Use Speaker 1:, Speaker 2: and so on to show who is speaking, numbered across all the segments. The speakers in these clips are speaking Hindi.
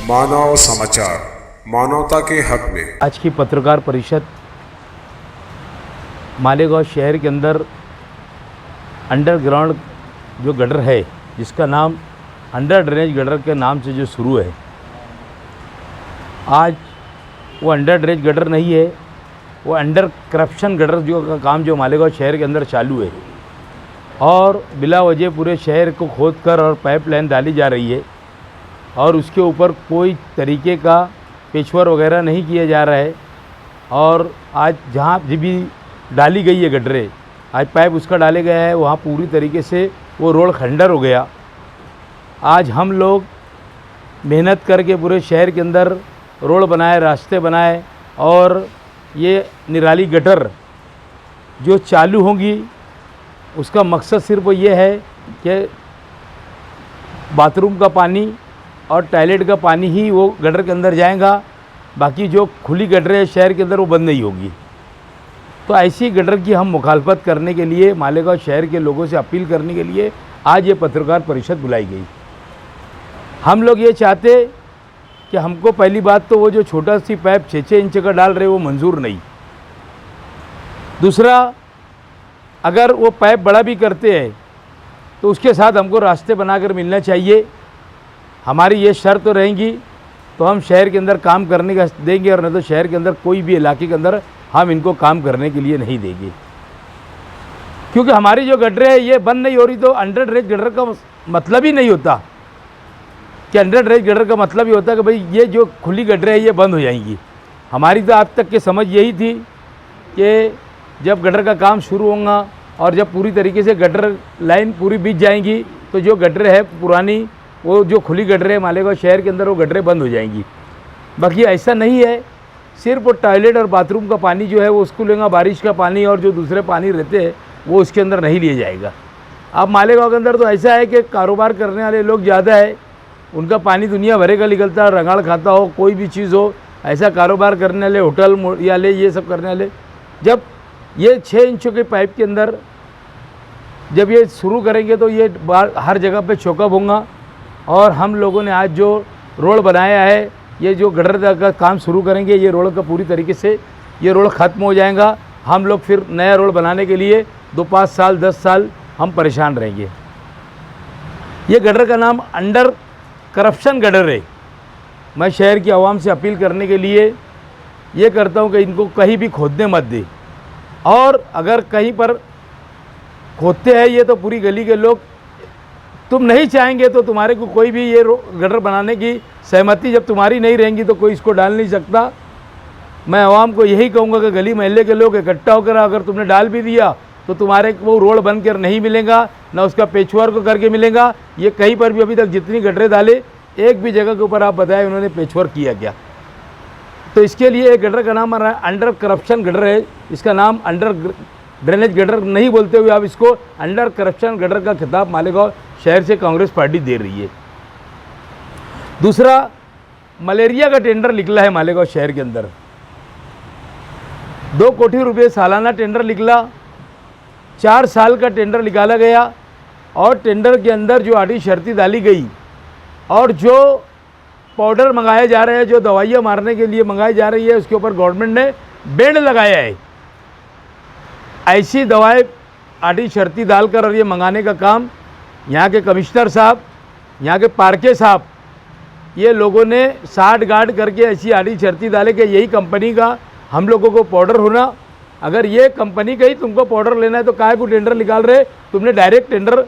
Speaker 1: मानव समाचार, मानवता के हक में।
Speaker 2: आज की पत्रकार परिषद मालेगांव शहर के अंदर अंडरग्राउंड जो गटर है, जिसका नाम अंडर ड्रेनेज गटर के नाम से जो शुरू है, आज वो अंडर ड्रेनेज गटर नहीं है, वो अंडर करप्शन गटर जो का काम जो मालेगांव शहर के अंदर चालू है और बिला वजह पूरे शहर को खोदकर और पाइपलाइन डाली जा रही है और उसके ऊपर कोई तरीके का पेचवर वगैरह नहीं किया जा रहा है। और आज जहाँ भी डाली गई है गटरें, आज पाइप उसका डाले गया है, वहाँ पूरी तरीके से वो रोड खंडर हो गया। आज हम लोग मेहनत करके पूरे शहर के अंदर रोड बनाए, रास्ते बनाए और ये निराली गटर जो चालू होंगी उसका मकसद सिर्फ ये है कि बाथरूम का पानी और टॉयलेट का पानी ही वो गटर के अंदर जाएगा, बाकी जो खुली गटरें शहर के अंदर वो बंद नहीं होगी। तो ऐसी गटर की हम मुखालफत करने के लिए, मालेगांव शहर के लोगों से अपील करने के लिए आज ये पत्रकार परिषद बुलाई गई। हम लोग ये चाहते कि हमको पहली बात तो वो जो छोटा सी पाइप 6-6 इंच का डाल रहे वो मंजूर नहीं। दूसरा, अगर वो पाइप बड़ा भी करते हैं तो उसके साथ हमको रास्ते बनाकर मिलना चाहिए। हमारी ये शर्त तो रहेंगी तो हम शहर के अंदर काम करने का देंगे, और नहीं तो शहर के अंदर कोई भी इलाके के अंदर हम इनको काम करने के लिए नहीं देंगे। क्योंकि हमारी जो गटरें है ये बंद नहीं हो रही, तो अंडर ड्रेनेज गटर का मतलब ही नहीं होता कि अंडर ड्रेनेज गटर का मतलब ही होता कि भाई ये जो खुली गटरें है ये बंद हो जाएंगी। हमारी तो आज तक की समझ यही थी कि जब गटर का काम शुरू होगा और जब पूरी तरीके से गटर लाइन पूरी बीत जाएंगी तो जो गटरें है पुरानी, वो जो खुली गटरें है मालेगांव शहर के अंदर, वो गटरें बंद हो जाएंगी। बाकी ऐसा नहीं है, सिर्फ वो टॉयलेट और बाथरूम का पानी जो है वो उसको लेगा, बारिश का पानी और जो दूसरे पानी रहते हैं वो उसके अंदर नहीं लिए जाएगा। अब मालेगांव के अंदर तो ऐसा है कि कारोबार करने वाले लोग ज़्यादा है, उनका पानी दुनिया भरे का निकलता है, रंगाड़ खाता हो, कोई भी चीज़ हो, ऐसा कारोबार करने वाले होटल या ले ये सब करने वाले, जब ये 6 इंचों के पाइप के अंदर जब ये शुरू करेंगे तो ये हर जगह पे चौकअप होगा। और हम लोगों ने आज जो रोड बनाया है, ये जो गटर का काम शुरू करेंगे, ये रोड का पूरी तरीके से ये रोड ख़त्म हो जाएगा। हम लोग फिर नया रोड बनाने के लिए 2-5 साल 10 साल हम परेशान रहेंगे। ये गटर का नाम अंडर करप्शन गटर है। मैं शहर की आवाम से अपील करने के लिए ये करता हूँ कि इनको कहीं भी खोदने मत दे, और अगर कहीं पर खोदते हैं ये तो पूरी गली के लोग, तुम नहीं चाहेंगे तो तुम्हारे को कोई भी ये गटर बनाने की सहमति जब तुम्हारी नहीं रहेंगी तो कोई इसको डाल नहीं सकता। मैं आवाम को यही कहूँगा कि गली मोहल्ले के लोग इकट्ठा होकर अगर तुमने डाल भी दिया तो तुम्हारे वो रोड बन कर नहीं मिलेगा, ना उसका पेचवर्क को करके मिलेगा। ये कहीं पर भी अभी तक जितनी गटरें डाले, एक भी जगह के ऊपर आप बताएं उन्होंने पेचवर्क किया क्या। तो इसके लिए एक गटर का नाम अंडर करप्शन गटर है। इसका नाम अंडर ड्रेनेज गटर नहीं बोलते हुए आप इसको अंडर करप्शन गटर का खिताब मालेगांव शहर से कांग्रेस पार्टी दे रही है। दूसरा, मलेरिया का टेंडर निकला है मालेगांव शहर के अंदर, 2 कोटी रुपये सालाना टेंडर निकला, 4 साल का टेंडर निकाला गया और टेंडर के अंदर जो आड़ी शर्ती डाली गई और जो पाउडर मंगाए जा रहे हैं, जो दवाइयाँ मारने के लिए मंगाई जा रही है, उसके ऊपर गवर्नमेंट ने बैंड लगाया है। ऐसी दवाएं आड़ी शर्ती डालकर और ये मंगाने का काम यहाँ के कमिश्नर साहब, यहाँ के पार्के साहब, ये लोगों ने साठ गार्ड करके ऐसी आड़ी शर्ती डाले कि यही कंपनी का हम लोगों को पाउडर होना। अगर ये कंपनी का ही तुमको पाउडर लेना है तो काहे को टेंडर निकाल रहे, तुमने डायरेक्ट टेंडर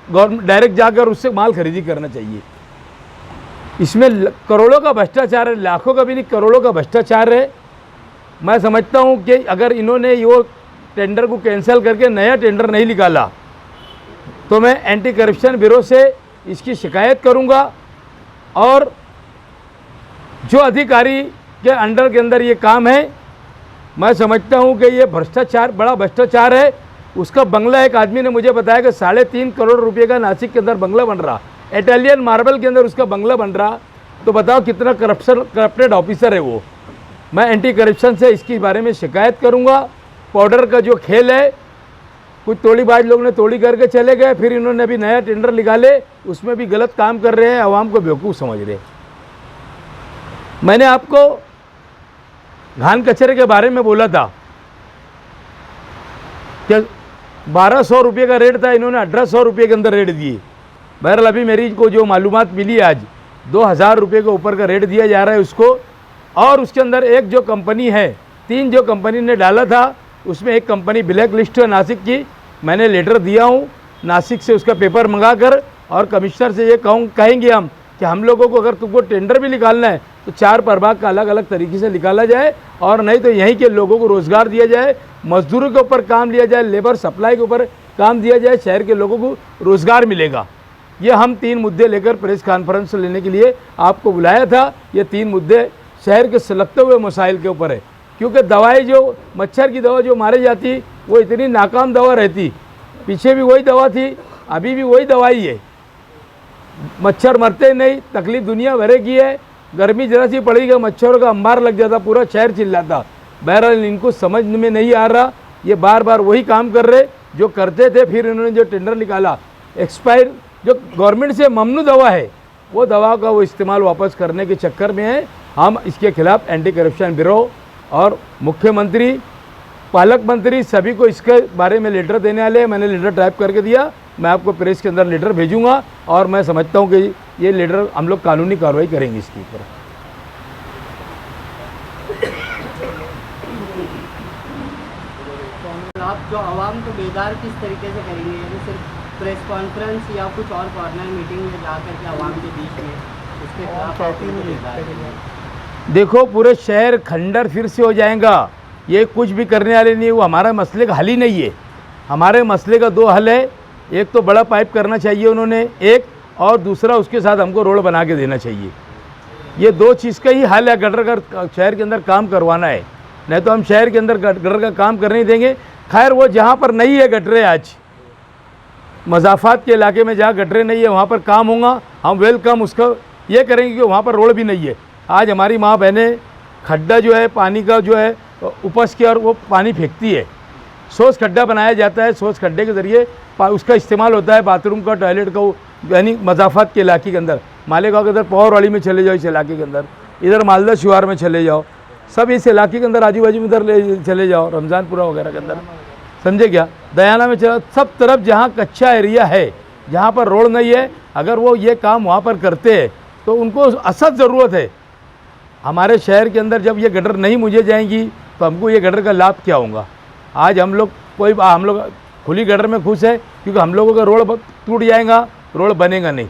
Speaker 2: गवर्नमेंट डायरेक्ट जाकर उससे माल खरीदी करना चाहिए। इसमें करोड़ों का भ्रष्टाचार है, लाखों का भी नहीं, करोड़ों का भ्रष्टाचार है। मैं समझता हूँ कि अगर इन्होंने ये टेंडर को कैंसिल करके नया टेंडर नहीं निकाला तो मैं एंटी करप्शन ब्यूरो से इसकी शिकायत करूँगा, और जो अधिकारी के अंडर के अंदर ये काम है, मैं समझता हूँ कि ये भ्रष्टाचार, बड़ा भ्रष्टाचार है। उसका बंगला, एक आदमी ने मुझे बताया कि 3.5 करोड़ रुपए का नासिक के अंदर बंगला बन रहा, इटालियन मार्बल के अंदर उसका बंगला बन रहा। तो बताओ कितना करप्टेड ऑफिसर है वो। मैं एंटी करप्शन से इसके बारे में शिकायत करूँगा। पाउडर का जो खेल है, कुछ तोड़ीबाज लोग ने तोड़ी करके चले गए, फिर इन्होंने अभी नया टेंडर निकाले, उसमें भी गलत काम कर रहे हैं, आवाम को बेवकूफ़ समझ रहे हैं। मैंने आपको घान कचरे के बारे में बोला था कि 1200 रुपये का रेट था, इन्होंने 1800 रुपये के अंदर रेट दिए। बहरहाल अभी मेरी को जो मालूमात मिली आज 2000 रुपये के ऊपर का रेट दिया जा रहा है उसको। और उसके अंदर एक जो कंपनी है, 3 जो कंपनी ने डाला था उसमें एक कंपनी ब्लैक लिस्ट है नासिक की। मैंने लेटर दिया हूँ नासिक से, उसका पेपर मंगा कर, और कमिश्नर से ये कहेंगे हम कि हम लोगों को अगर तुमको टेंडर भी निकालना है तो 4 प्रभाग का अलग अलग तरीके से निकाला जाए, और नहीं तो यहीं के लोगों को रोज़गार दिया जाए, मजदूरों के ऊपर काम लिया जाए, लेबर सप्लाई के ऊपर काम दिया जाए, शहर के लोगों को रोज़गार मिलेगा। ये हम 3 मुद्दे लेकर प्रेस कॉन्फ्रेंस लेने के लिए आपको बुलाया था। ये 3 मुद्दे शहर के सुलगते हुए मसाइल के ऊपर है, क्योंकि दवाई जो मच्छर की दवा जो मारी जाती वो इतनी नाकाम दवा रहती। पीछे भी वही दवा थी, अभी भी वही दवाई है, मच्छर मरते नहीं, तकलीफ दुनिया भरे की है। गर्मी जरा सी पड़ी कि मच्छरों का अंबार लग जाता, पूरा शहर चिल्लाता। बहरहाल इनको समझ में नहीं आ रहा, ये बार बार वही काम कर रहे जो करते थे। फिर इन्होंने जो टेंडर निकाला, एक्सपायर जो गवर्नमेंट से ममनू दवा है वो दवा का वो इस्तेमाल वापस करने के चक्कर में है। हम इसके खिलाफ एंटी करप्शन ब्यूरो और मुख्यमंत्री, पालक मंत्री सभी को इसके बारे में लेटर देने वाले हैं। मैंने लेटर टाइप करके दिया, मैं आपको प्रेस के अंदर लेटर भेजूंगा, और मैं समझता हूं कि ये लेटर हम लोग कानूनी कार्रवाई करेंगे इसके ऊपर।
Speaker 3: आप जो आवाम को बेदार किस तरीके से करेंगे, यानी सिर्फ प्रेस कॉन्फ्रेंस या कुछ और कॉर्नर मीटिंग में जाकर के आवाम के बीच में उसके खिलाफ आप उनको बेदार करेंगे?
Speaker 2: देखो, पूरे शहर खंडर फिर से हो जाएगा, ये कुछ भी करने वाले नहीं है। वो हमारा मसले का हल ही नहीं है। हमारे मसले का 2 हल है, एक तो बड़ा पाइप करना चाहिए उन्होंने, एक, और दूसरा उसके साथ हमको रोड बना के देना चाहिए। ये 2 चीज़ का ही हल है। गटर का शहर के अंदर काम करवाना है, नहीं तो हम शहर के अंदर गटर का काम करने नहीं देंगे। खैर वो जहाँ पर नहीं है गटरे, आज मजाफात के इलाके में जहाँ गटरे नहीं है वहाँ पर काम होगा, हम वेलकम उसका ये करेंगे कि वहाँ पर रोड भी नहीं है। आज हमारी माँ बहनें खड्डा जो है पानी का जो है उपस के और वो पानी फेंकती है, सोच खड्डा बनाया जाता है, सोच खड्डे के ज़रिए उसका इस्तेमाल होता है बाथरूम का, टॉयलेट का, यानी मजाफात के इलाके के अंदर। मालेगांव के अंदर पौरवाड़ी में चले जाओ, इस इलाके के अंदर, इधर मालदा शिवार में चले जाओ, सब इस इलाके के अंदर आजू बाजू में इधर चले जाओ, रमज़ानपुरा वगैरह के अंदर, समझे क्या, दयाना में चला, सब तरफ जहाँ कच्चा एरिया है, जहाँ पर रोड नहीं है, अगर वो ये काम वहाँ पर करते हैं तो उनको असद ज़रूरत है। हमारे शहर के अंदर जब ये गटर नहीं मुझे जाएंगी तो हमको ये गटर का लाभ क्या होगा। आज हम लोग खुली गटर में खुश है, क्योंकि हम लोगों का रोड टूट जाएगा, रोड बनेगा नहीं।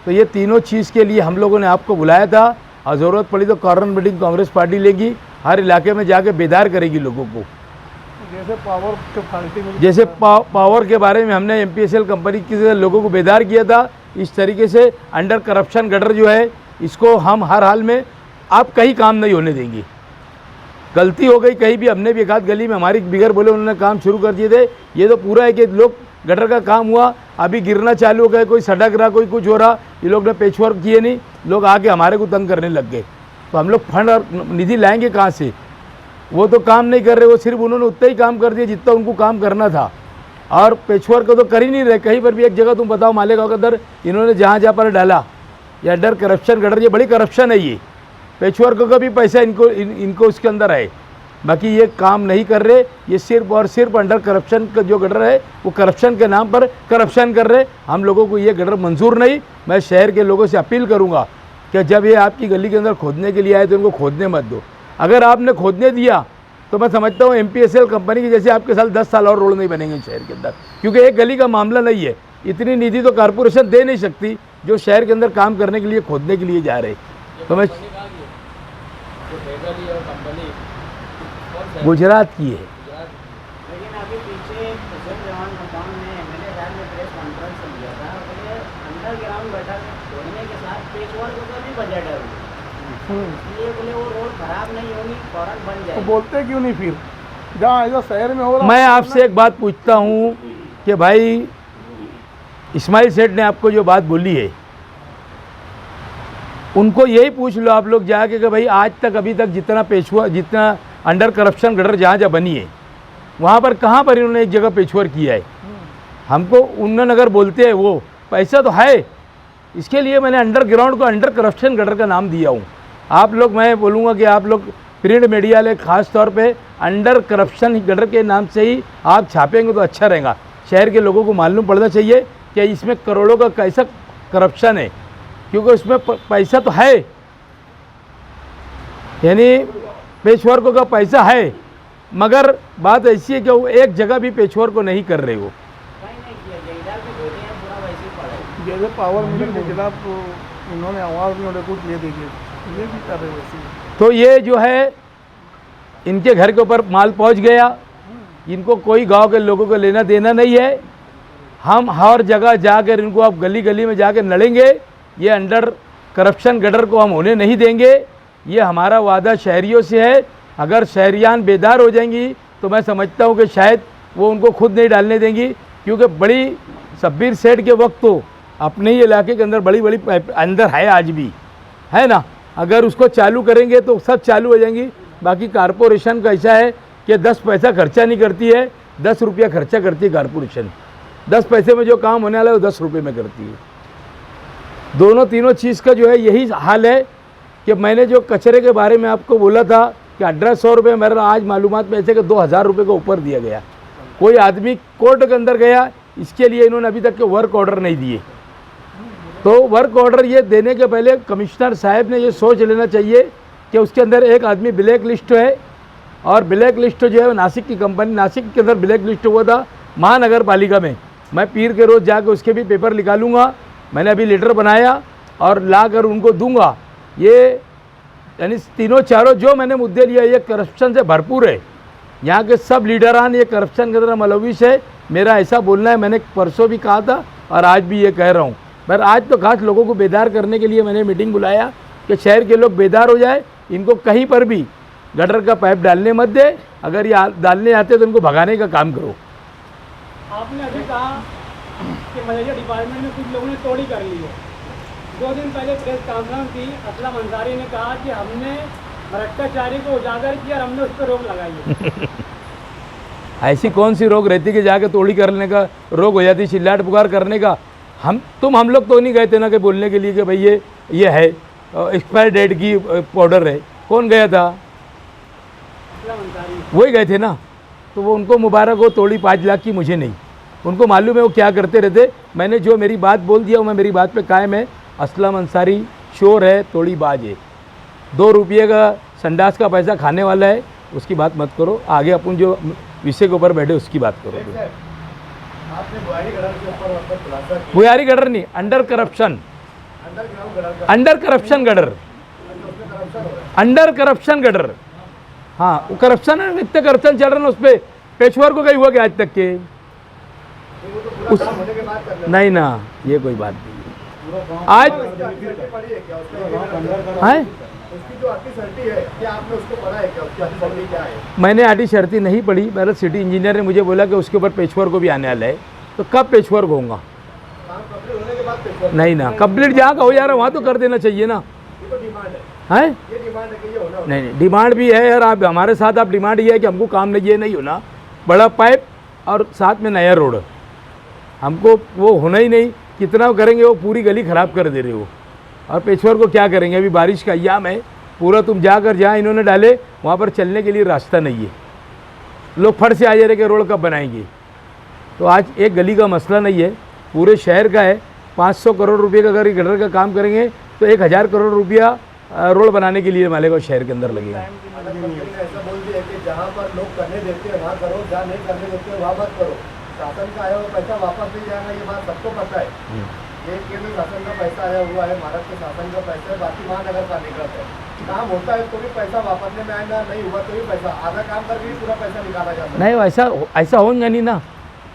Speaker 2: तो ये तीनों चीज़ के लिए हम लोगों ने आपको बुलाया था, और ज़रूरत पड़ी तो कॉर्नर मीटिंग कांग्रेस पार्टी लेगी, हर इलाके में जाके बेदार करेगी लोगों को। जैसे पावर के बारे में हमने MPSL कंपनी के लोगों को बेदार किया था, इस तरीके से अंडर करप्शन गटर जो है इसको हम हर हाल में आप कहीं काम नहीं होने देंगे। गलती हो गई कहीं भी, हमने भी एक आध गली में हमारी बिगर बोले उन्होंने काम शुरू कर दिए थे। ये तो पूरा है कि लोग गटर का काम हुआ, अभी गिरना चालू हो गया, कोई सड़क रहा, कोई कुछ हो रहा, ये लोग ने पेचवर्क किए नहीं, लोग आके हमारे को तंग करने लग गए। तो हम लोग फंड और निधि लाएंगे कहाँ से? वो तो काम नहीं कर रहे, वो सिर्फ उन्होंने उतना ही काम कर दिया जितना उनको काम करना था, और पेचवर्क को तो कर ही नहीं रहे। कहीं पर भी एक जगह तुम बताओ मालेगांव के अंदर इन्होंने जहाँ जहाँ पर डाला ये अंडर करप्शन गटर, ये बड़ी करप्शन है। ये पेचवर्क का भी पैसा इनको उसके अंदर है, बाकी ये काम नहीं कर रहे। ये सिर्फ और सिर्फ अंडर करप्शन का जो गटर है वो करप्शन के नाम पर करप्शन कर रहे। हम लोगों को ये गटर मंजूर नहीं। मैं शहर के लोगों से अपील करूंगा कि जब ये आपकी गली के अंदर खोदने के लिए आए तो इनको खोदने मत दो। अगर आपने खोदने दिया तो मैं समझता हूँ MPSL कंपनी की जैसे आपके साल 10 साल और रोड नहीं बनेंगे शहर के अंदर, क्योंकि एक गली का मामला नहीं है। इतनी निधि तो कॉरपोरेशन दे नहीं सकती जो शहर के अंदर काम करने के लिए खोदने के लिए जा रहे। तो मैं गुजरात की है।
Speaker 3: लेकिन अभी पीछे जवान कंपाउंड में MLA साहब ने प्रेस कॉन्फ्रेंस लिया था, बोले अंडरग्राउंड गटर छोड़ने के साथ पेचवर्क का भी बजट है, इसलिए बोले वो रोड खराब नहीं होगी, फौरन बन जाएगी।
Speaker 4: तो बोलते क्यों नहीं फिर, जहाँ ऐसा शहर में हो रहा।
Speaker 2: मैं आपसे एक बात पूछता हूँ कि भाई इस्माइल सेठ ने आपको जो बात बोली है उनको यही पूछ लो आप लोग जाके कि भाई आज तक अभी तक जितना अंडर करप्शन गटर जहाँ जहाँ बनी है वहाँ पर कहाँ पर इन्होंने एक जगह पेचवर किया है। हमको उन्होंने अगर बोलते हैं वो पैसा तो है, इसके लिए मैंने अंडरग्राउंड को अंडर करप्शन गटर का नाम दिया हूँ। आप लोग, मैं बोलूँगा कि आप लोग प्रिंट मीडिया ले खास तौर पे अंडर करप्शन गटर के नाम से ही आप छापेंगे तो अच्छा रहेगा। शहर के लोगों को मालूम पड़ना चाहिए कि इसमें करोड़ों का कैसा करप्शन है, क्योंकि उसमें पैसा तो है, यानी पेशवर्कों का पैसा है, मगर बात ऐसी है कि वो एक जगह भी पेशवर को नहीं कर रहे हो।
Speaker 3: कहीं नहीं किया गया, इधर भी बोले हैं पूरा वैसे ही पड़ा है।
Speaker 4: जैसे पावर मीटर के खिलाफ उन्होंने आवाज़ भी उन्होंने कुछ ले देखिए, ये भी कर रहे वैसे ही।
Speaker 2: तो ये जो है इनके घर के ऊपर माल पहुंच गया, इनको कोई गांव के लोगों को लेना देना नहीं है। हम हर जगह जाकर इनको अब गली गली में जाकर लड़ेंगे। ये अंडर करप्शन गटर को हम होने नहीं देंगे। ये हमारा वादा शहरियों से है। अगर शहरियान बेदार हो जाएंगी तो मैं समझता हूँ कि शायद वो उनको खुद नहीं डालने देंगी, क्योंकि बड़ी शब्बीर सेठ के वक्त तो अपने ही इलाके के अंदर बड़ी बड़ी अंदर है, आज भी है ना। अगर उसको चालू करेंगे तो सब चालू हो जाएंगी। बाकी कारपोरेशन का ऐसा है कि 10 पैसा खर्चा नहीं करती है, 10 रुपया खर्चा करती है कारपोरेशन। 10 पैसे में जो काम होने वाला है वो 10 रुपये में करती है। दोनों तीनों चीज़ का जो है यही हाल है कि मैंने जो कचरे के बारे में आपको बोला था कि 1800 रुपये, मेरा आज मालूमात में ऐसे कि 2000 रुपये का ऊपर दिया गया। कोई आदमी कोर्ट के अंदर गया, इसके लिए इन्होंने अभी तक के वर्क ऑर्डर नहीं दिए। तो वर्क ऑर्डर ये देने के पहले कमिश्नर साहब ने ये सोच लेना चाहिए कि उसके अंदर एक आदमी ब्लैक लिस्ट है, और ब्लैक लिस्ट जो है नासिक की कंपनी, नासिक के अंदर ब्लैक लिस्ट हुआ था महानगर पालिका में। मैं पीर के रोज़ जाकर उसके भी पेपर निकालूंगा। मैंने अभी लेटर बनाया और ला कर उनको दूंगा। ये यानी तीनों चारों जो मैंने मुद्दे लिया ये करप्शन से भरपूर है। यहाँ के सब लीडरान ये करप्शन के अंदर मलविस है। मेरा ऐसा बोलना है, मैंने परसों भी कहा था और आज भी ये कह रहा हूँ। पर आज तो खास लोगों को बेदार करने के लिए मैंने मीटिंग बुलाया कि शहर के लोग बेदार हो जाए। इनको कहीं पर भी गटर का पाइप डालने मत दे। अगर ये डालने आते तो इनको भगाने का काम करो।
Speaker 5: आपने अभी कहा कि मलेरिया डिपार्टमेंट में कुछ लोगों ने तोड़ी कर ली है। 2 दिन पहले प्रेस कॉन्फ्रेंस थी, असलम अंसारी ने कहा कि हमने भ्रष्टाचारी को उजागर किया और हमने उस पर रोक लगाई है।
Speaker 2: ऐसी कौन सी रोक रहती कि जाके तोड़ी करने का रोक हो जाती, चिल्लाट पुकार करने का। हम लोग तो नहीं गए थे ना कि बोलने के लिए कि भाई ये है एक्सपायर डेट की पाउडर है। कौन गया था? वही गए थे ना। तो वो उनको मुबारक हो, तोड़ी 5 लाख की, मुझे नहीं। उनको मालूम है वो क्या करते रहते। मैंने जो मेरी बात बोल दिया मैं मेरी बात पे कायम है। असलम अंसारी शोर है, तोड़ी बाज है। 2 रुपये का संडास का पैसा खाने वाला है, उसकी बात मत करो। आगे अपन जो विषय के ऊपर बैठे उसकी बात करो। बुआरी गटर नहीं, under corruption, under corruption gutter, under corruption gutter. हाँ वो करप्शन है, इतने करप्शन चल रहे हैं उस पर। पेशवर को कहीं हुआ क्या आज तक के? नहीं ना, ये कोई बात नहीं। आज है मैंने आटी शर्ती नहीं पढ़ी। मेरा सिटी इंजीनियर ने मुझे बोला कि उसके ऊपर पेशवर को भी आने वाला है। तो कब पेशवर को होगा? नहीं ना, कंप्लीट जहाँ का हो जा रहा है वहाँ तो कर देना चाहिए ना। है नहीं, डिमांड भी है यार। आप हमारे साथ आप डिमांड ये है कि हमको काम नहीं, ये नहीं होना बड़ा पाइप और साथ में नया रोड, हमको वो होना ही नहीं। कितना करेंगे वो पूरी गली ख़राब कर दे रहे हो। और पेशवर को क्या करेंगे? अभी बारिश का अय्याम है, पूरा तुम जाकर जहाँ इन्होंने डाले वहाँ पर चलने के लिए रास्ता नहीं है। लोग फट से आ जा रहे कि रोड कब बनाएंगे। तो आज एक गली का मसला नहीं है, पूरे शहर का है। 500 करोड़ रुपये का अगर ये गटर का काम करेंगे तो 1000 करोड़ रुपया रोड बनाने के लिए मालेगा शहर के अंदर लगेगा।
Speaker 6: ऐसा बोल दिया कि जहाँ पर लोग करने देते हैं वहाँ करो, जहाँ नहीं करने देते हैं वहाँ मत करो। शासन का आया हुआ पैसा वापस नहीं जाएगा, ये बात सबको पता है। ये केंद्र शासन का पैसा आया हुआ है, महाराष्ट्र शासन का पैसा है, बाकी महानगर पालिका है। काम होता है तो भी पैसा वापस में आएगा, नहीं हुआ तो भी पैसा, आधा काम करके भी पूरा पैसा निकाला जाता है।
Speaker 2: नहीं ऐसा होगा नहीं ना।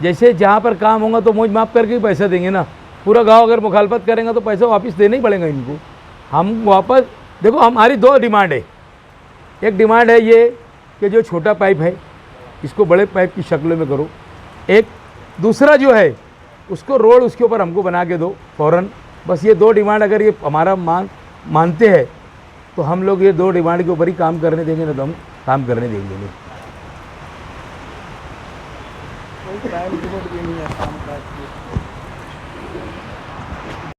Speaker 2: जैसे जहाँ पर काम होगा तो मौज माफ करके ही पैसा देंगे ना। पूरा गांव अगर मुखालफत करेंगे तो पैसा वापस देना ही पड़ेगा इनको। हम वापस देखो, हमारी 2 डिमांड है। एक डिमांड है ये कि जो छोटा पाइप है इसको बड़े पाइप की शक्ल में करो। एक दूसरा जो है उसको रोड उसके ऊपर हमको बना के दो फ़ौरन। बस ये 2 डिमांड अगर ये हमारा मानते हैं तो हम लोग ये 2 डिमांड के ऊपर ही काम करने देंगे, ना तो हम काम करने देंगे नहीं।
Speaker 4: कोई टाइम लिमिट भी नहीं है काम का।